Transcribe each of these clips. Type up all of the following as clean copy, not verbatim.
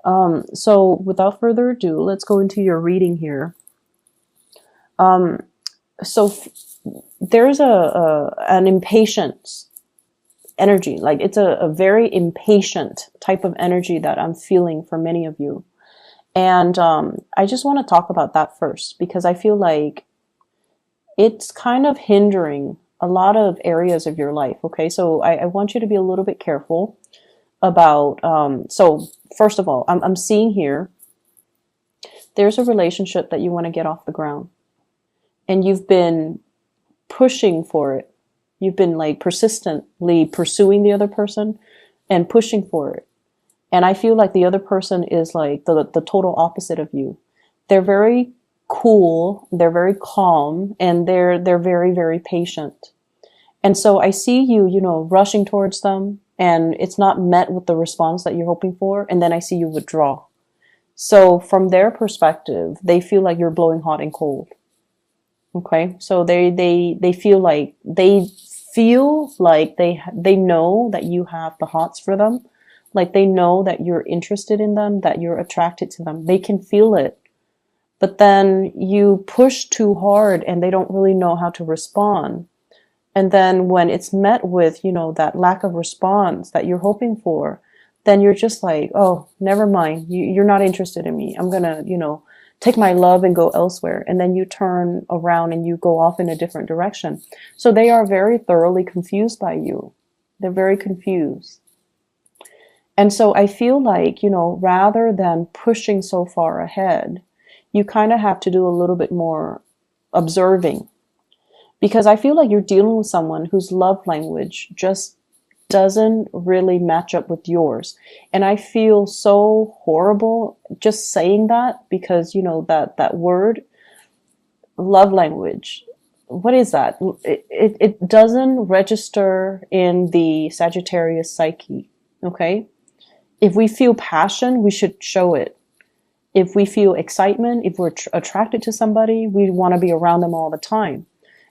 So without further ado, let's go into your reading here. Um, so f- there's an impatience energy, like it's a very impatient type of energy that I'm feeling for many of you. And I just want to talk about that first because I feel like it's kind of hindering a lot of areas of your life. Okay, so I want you to be a little bit careful about. So first of all, I'm seeing here there's a relationship that you want to get off the ground, and you've been pushing for it. You've been like persistently pursuing the other person and pushing for it. And I feel like the other person is like the total opposite of you. They're very cool, they're very calm, and they're very, very patient. And so I see you, rushing towards them, and it's not met with the response that you're hoping for, and then I see you withdraw. So from their perspective, they feel like you're blowing hot and cold. Okay? So they feel like they know that you have the hots for them. Like they know that you're interested in them, that you're attracted to them. They can feel it. But then you push too hard and they don't really know how to respond. And then when it's met with, that lack of response that you're hoping for, then you're just like, oh, never mind. You're not interested in me. I'm going to, take my love and go elsewhere. And then you turn around and you go off in a different direction. So they are very thoroughly confused by you. They're very confused. And so I feel like, rather than pushing so far ahead, you kind of have to do a little bit more observing, because I feel like you're dealing with someone whose love language just doesn't really match up with yours. And I feel so horrible just saying that because, that word, love language, what is that? It doesn't register in the Sagittarius psyche. Okay. If we feel passion, we should show it. If we feel excitement, if we're attracted to somebody, we want to be around them all the time.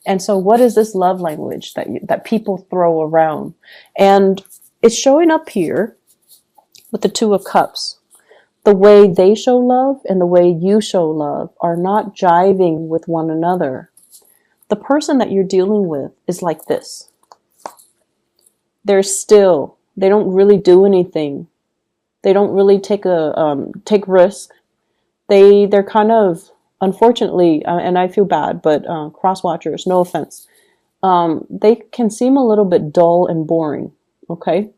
And so what is this love language that people throw around? And it's showing up here with the Two of Cups. The way they show love and the way you show love are not jiving with one another. The person that you're dealing with is like this. They're still, they don't really do anything. They don't really take risk. They're kind of, unfortunately, and I feel bad, but cross watchers, no offense, they can seem a little bit dull and boring. Okay,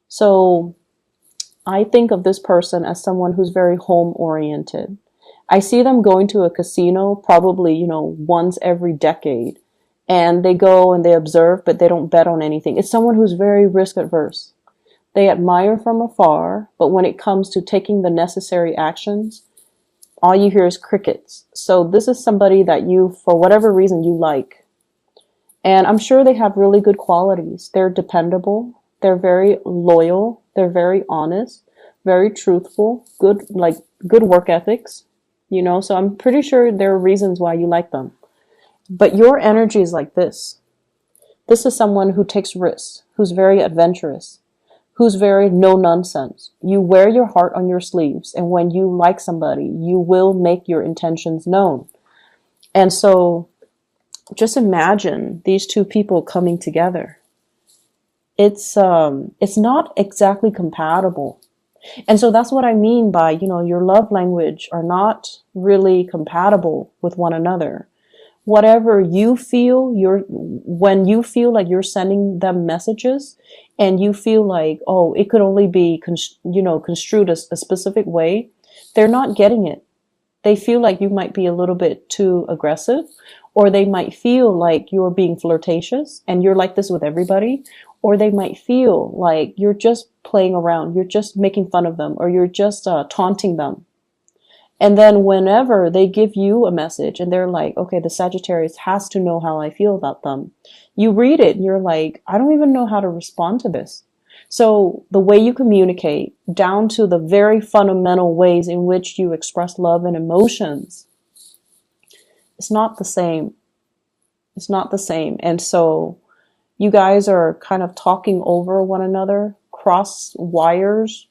so I think of this person as someone who's very home oriented. I see them going to a casino probably, once every decade, and they go and they observe, but they don't bet on anything. It's someone who's very risk adverse. They admire from afar, but when it comes to taking the necessary actions, all you hear is crickets. So this is somebody that you, for whatever reason, you like. And I'm sure they have really good qualities. They're dependable. They're very loyal. They're very honest, very truthful, good work ethics, so I'm pretty sure there are reasons why you like them. But your energy is like this. This is someone who takes risks, who's very adventurous, who's very no nonsense. You wear your heart on your sleeves, and when you like somebody, you will make your intentions known. And so just imagine these two people coming together. It's not exactly compatible. And so that's what I mean by, your love language are not really compatible with one another. Whatever you feel, when you feel like you're sending them messages and you feel like, oh, it could only be, construed as a specific way, they're not getting it. They feel like you might be a little bit too aggressive, or they might feel like you're being flirtatious and you're like this with everybody, or they might feel like you're just playing around, you're just making fun of them, or you're just taunting them. And then whenever they give you a message and they're like, okay, the Sagittarius has to know how I feel about them, you read it and you're like, I don't even know how to respond to this. So the way you communicate, down to the very fundamental ways in which you express love and emotions, it's not the same. It's not the same. And so you guys are kind of talking over one another, cross wires,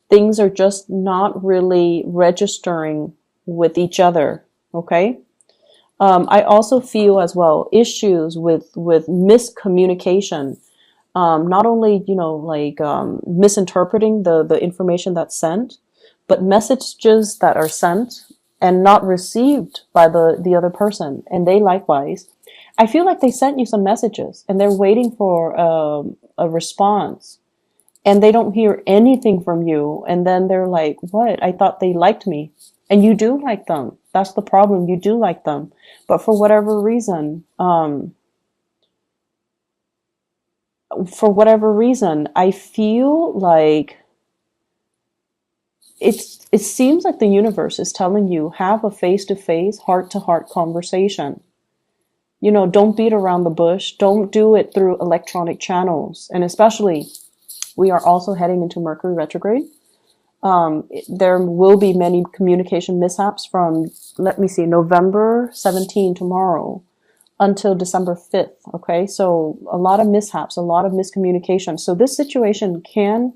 Things are just not really registering with each other. Okay. I also feel as well issues with miscommunication. Not only, like misinterpreting the information that's sent, but messages that are sent and not received by the other person, and they likewise. I feel like they sent you some messages and they're waiting for a response, and they don't hear anything from you, and then they're like, what? I thought they liked me. And you do like them. That's the problem. You do like them. But for whatever reason, I feel like it seems like the universe is telling you, have a face-to-face, heart-to-heart conversation. Don't beat around the bush. Don't do it through electronic channels. And especially, we are also heading into Mercury retrograde. There will be many communication mishaps from, let me see, November 17, tomorrow, until December 5th. Okay. So a lot of mishaps, a lot of miscommunication. So this situation can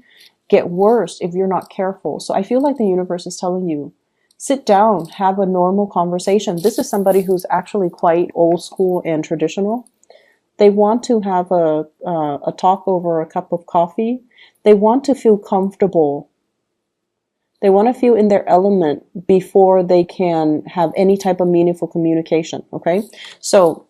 get worse if you're not careful. So I feel like the universe is telling you, sit down, have a normal conversation. This is somebody who's actually quite old school and traditional. They want to have a talk over a cup of coffee. They want to feel comfortable. They want to feel in their element before they can have any type of meaningful communication. Okay. So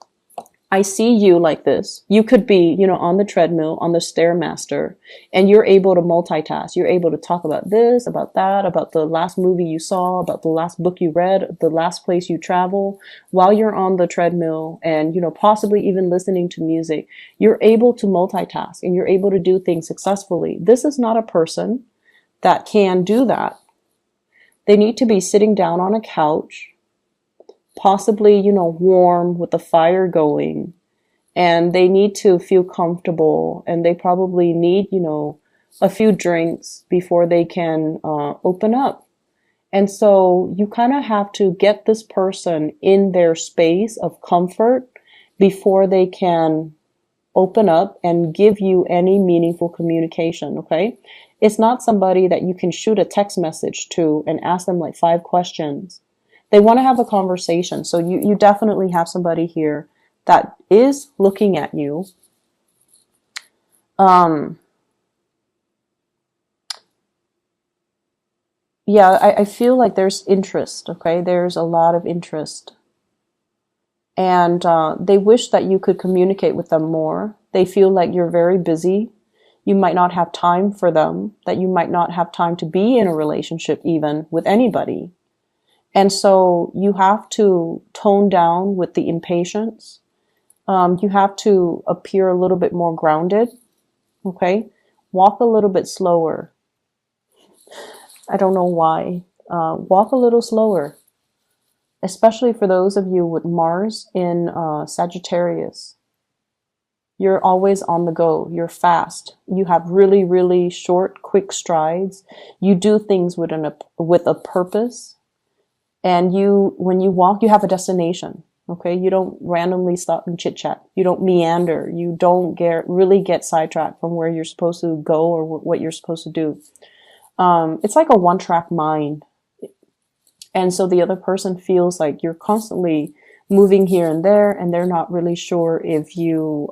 I see you like this. You could be, on the treadmill, on the Stairmaster, and you're able to multitask. You're able to talk about this, about that, about the last movie you saw, about the last book you read, the last place you travel, while you're on the treadmill and, possibly even listening to music. You're able to multitask and you're able to do things successfully. This is not a person that can do that. They need to be sitting down on a couch, possibly, warm with the fire going, and they need to feel comfortable, and they probably need, a few drinks before they can open up. And so you kind of have to get this person in their space of comfort before they can open up and give you any meaningful communication. Okay. It's not somebody that you can shoot a text message to and ask them like 5 questions. They want to have a conversation. So you definitely have somebody here that is looking at you. Yeah, I feel like there's interest. Okay. There's a lot of interest. And they wish that you could communicate with them more. They feel like you're very busy. You might not have time for them, that you might not have time to be in a relationship even with anybody. And so you have to tone down with the impatience. You have to appear a little bit more grounded. Okay. Walk a little bit slower. I don't know why. Walk a little slower, especially for those of you with Mars in Sagittarius. You're always on the go. You're fast. You have really, really short, quick strides. You do things with a purpose. And when you walk, you have a destination. Okay. You don't randomly stop and chit chat. You don't meander. You don't really get sidetracked from where you're supposed to go or what you're supposed to do. It's like a one-track mind. And so the other person feels like you're constantly moving here and there, and they're not really sure if you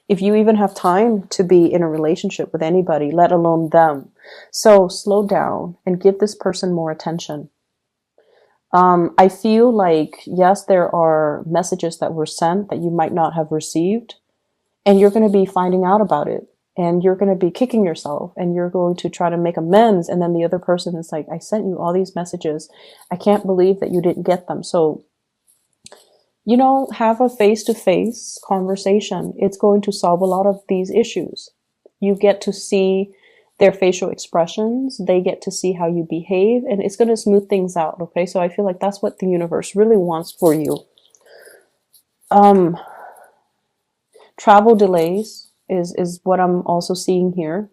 even have time to be in a relationship with anybody, let alone them. So slow down and give this person more attention. I feel like, yes, there are messages that were sent that you might not have received, and you're going to be finding out about it, and you're going to be kicking yourself, and you're going to try to make amends. And then the other person is like, I sent you all these messages. I can't believe that you didn't get them. So, have a face-to-face conversation. It's going to solve a lot of these issues. You get to see their facial expressions. They get to see how you behave, and it's going to smooth things out. Okay. So I feel like that's what the universe really wants for you. Travel delays is what I'm also seeing here.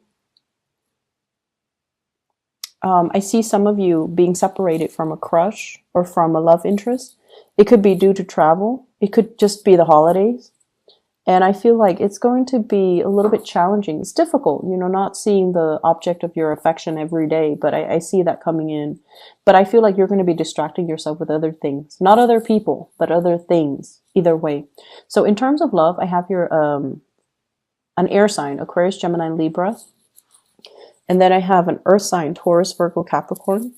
I see some of you being separated from a crush or from a love interest. It could be due to travel. It could just be the holidays. And I feel like it's going to be a little bit challenging. It's difficult, not seeing the object of your affection every day, but I see that coming in. But I feel like you're going to be distracting yourself with other things, not other people, but other things, either way. So in terms of love, I have your, an air sign, Aquarius, Gemini, Libra. And then I have an earth sign, Taurus, Virgo, Capricorn.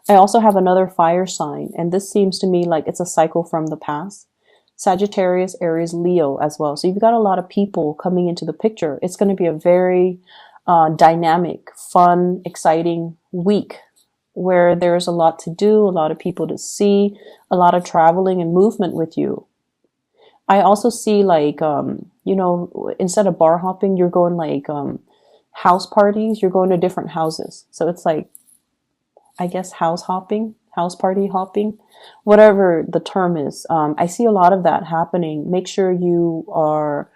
I also have another fire sign, and this seems to me like it's a cycle from the past. Sagittarius, Aries, Leo as well. So you've got a lot of people coming into the picture. It's going to be a very dynamic, fun, exciting week where there's a lot to do, a lot of people to see, a lot of traveling and movement with you. I also see like, instead of bar hopping, you're going like house parties, you're going to different houses. So it's like, I guess, house hopping, house party hopping, whatever the term is. I see a lot of that happening. Make sure you are,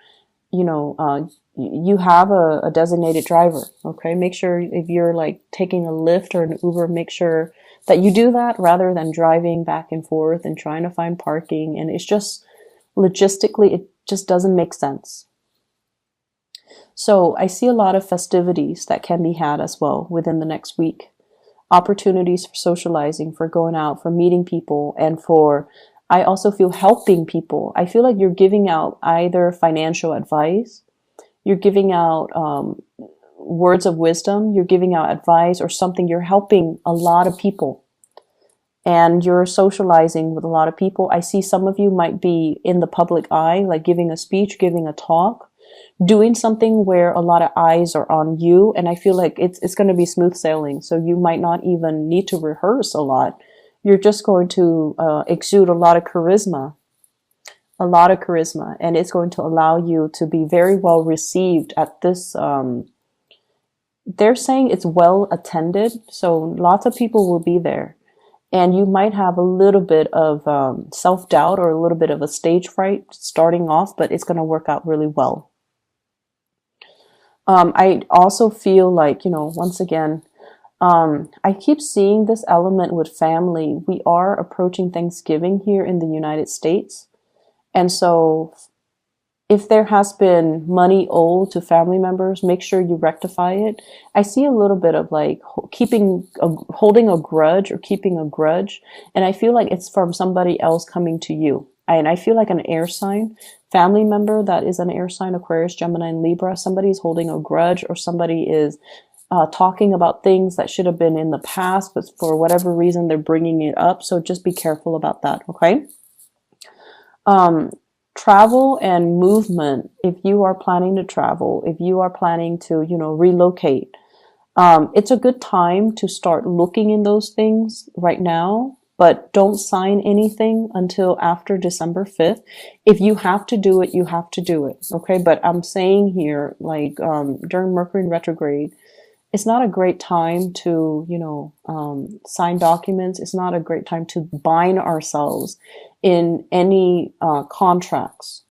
you have a designated driver. Okay. Make sure if you're like taking a Lyft or an Uber, make sure that you do that rather than driving back and forth and trying to find parking. And it's just logistically, it just doesn't make sense. So I see a lot of festivities that can be had as well within the next week. Opportunities for socializing, for going out, for meeting people, and for, I also feel, helping people. I feel like you're giving out either financial advice, you're giving out words of wisdom, you're giving out advice or something. You're helping a lot of people and you're socializing with a lot of people. I see some of you might be in the public eye, like giving a speech, giving a talk, doing something where a lot of eyes are on you. And I feel like it's going to be smooth sailing. So you might not even need to rehearse a lot. You're just going to exude a lot of charisma, and it's going to allow you to be very well received at this. They're saying it's well attended. So lots of people will be there. And you might have a little bit of self-doubt or a little bit of a stage fright starting off, but it's going to work out really well. I also feel like, once again, I keep seeing this element with family. We are approaching Thanksgiving here in the United States. And so if there has been money owed to family members, make sure you rectify it. I see a little bit of like holding a grudge or keeping a grudge. And I feel like it's from somebody else coming to you. And I feel like an air sign, family member that is an air sign, Aquarius, Gemini, and Libra, somebody's holding a grudge or somebody is talking about things that should have been in the past, but for whatever reason, they're bringing it up. So just be careful about that, okay? Travel and movement. If you are planning to travel, if you are planning to, relocate, it's a good time to start looking in those things right now. But don't sign anything until after December 5th. If you have to do it, you have to do it. Okay. But I'm saying here, like, during Mercury in retrograde, it's not a great time to, sign documents. It's not a great time to bind ourselves in any contracts.